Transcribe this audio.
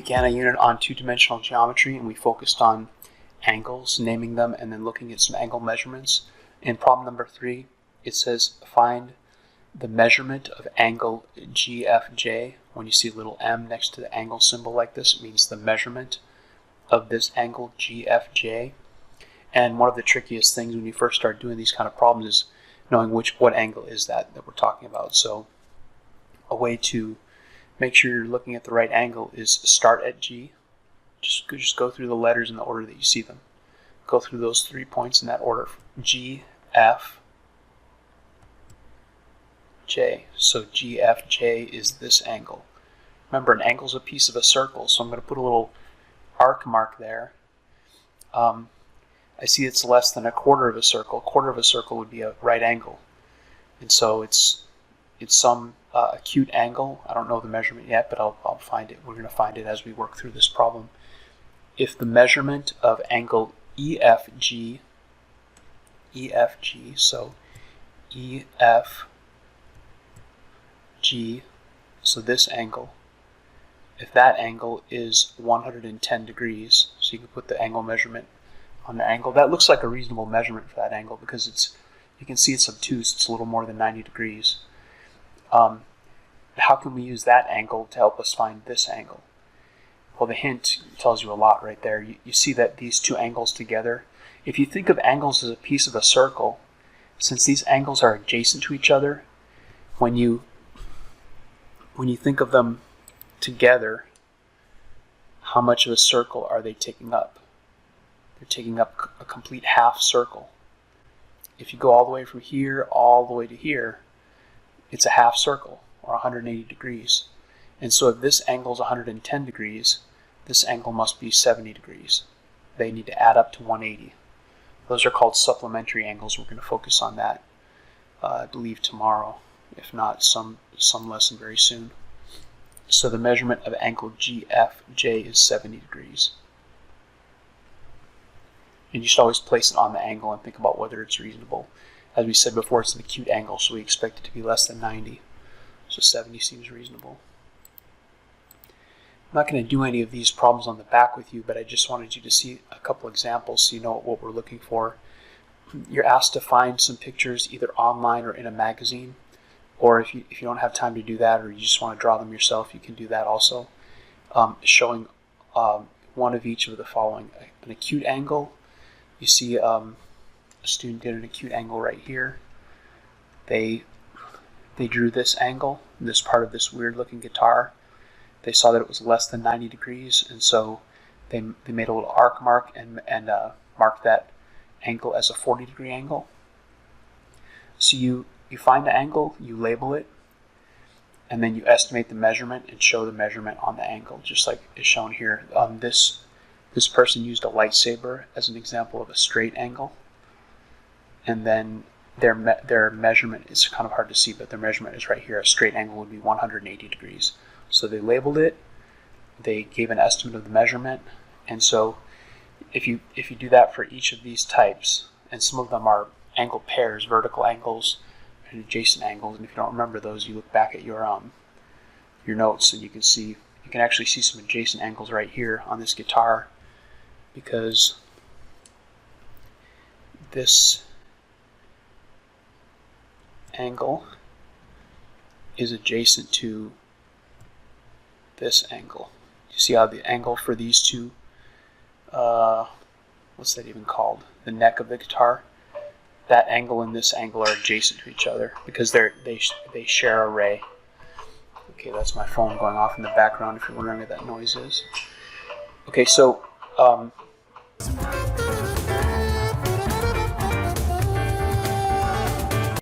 began a unit on two-dimensional geometry, and we focused on angles, naming them, and then looking at some angle measurements. In problem number 3, it says find the measurement of angle GFJ. When you see a little m next to the angle symbol like this, it means the measurement of this angle GFJ. And one of the trickiest things when you first start doing these kind of problems is knowing what angle is that we're talking about. So a way to make sure you're looking at the right angle is start at G. Just go through the letters in the order that you see them. Go through those 3 points in that order. G, F, J. So GFJ is this angle. Remember, an angle is a piece of a circle, so I'm going to put a little arc mark there. I see it's less than a quarter of a circle. A quarter of a circle would be a right angle. And so it's some acute angle. I don't know the measurement yet, but I'll find it. We're going to find it as we work through this problem. If the measurement of angle EFG, so EFG, so this angle, if that angle is 110 degrees, so you can put the angle measurement on the angle, that looks like a reasonable measurement for that angle because you can see it's obtuse, it's a little more than 90 degrees. How can we use that angle to help us find this angle? Well, the hint tells you a lot right there. You see that these two angles together, if you think of angles as a piece of a circle, since these angles are adjacent to each other, when you think of them together, how much of a circle are they taking up? They're taking up a complete half circle. If you go all the way from here all the way to here, it's a half circle, or 180 degrees. And so if this angle is 110 degrees, this angle must be 70 degrees. They need to add up to 180. Those are called supplementary angles. We're going to focus on that, I believe, tomorrow, if not some lesson very soon. So the measurement of angle GFJ is 70 degrees. And you should always place it on the angle and think about whether it's reasonable. As we said before, it's an acute angle, so we expect it to be less than 90. So 70 seems reasonable. I'm not going to do any of these problems on the back with you, but I just wanted you to see a couple examples so you know what we're looking for. You're asked to find some pictures either online or in a magazine, or if you don't have time to do that or you just want to draw them yourself, you can do that also. Showing one of each of the following. An acute angle. You see a student did an acute angle right here. They drew this angle, this part of this weird looking guitar. They saw that it was less than 90 degrees, and so they made a little arc mark and marked that angle as a 40 degree angle. So you find the angle, you label it, and then you estimate the measurement and show the measurement on the angle, just like is shown here. This person used a lightsaber as an example of a straight angle, and then their measurement is kind of hard to see, but their measurement is right here. A straight angle would be 180 degrees. So they labeled it, they gave an estimate of the measurement, and so if you do that for each of these types, and some of them are angle pairs, vertical angles and adjacent angles, and if you don't remember those, you look back at your notes and you can actually see some adjacent angles right here on this guitar, because this angle is adjacent to this angle. You see how the angle for these two, what's that even called? The neck of the guitar. That angle and this angle are adjacent to each other because they share a ray. Okay, that's my phone going off in the background if you're wondering what that noise is. Okay, so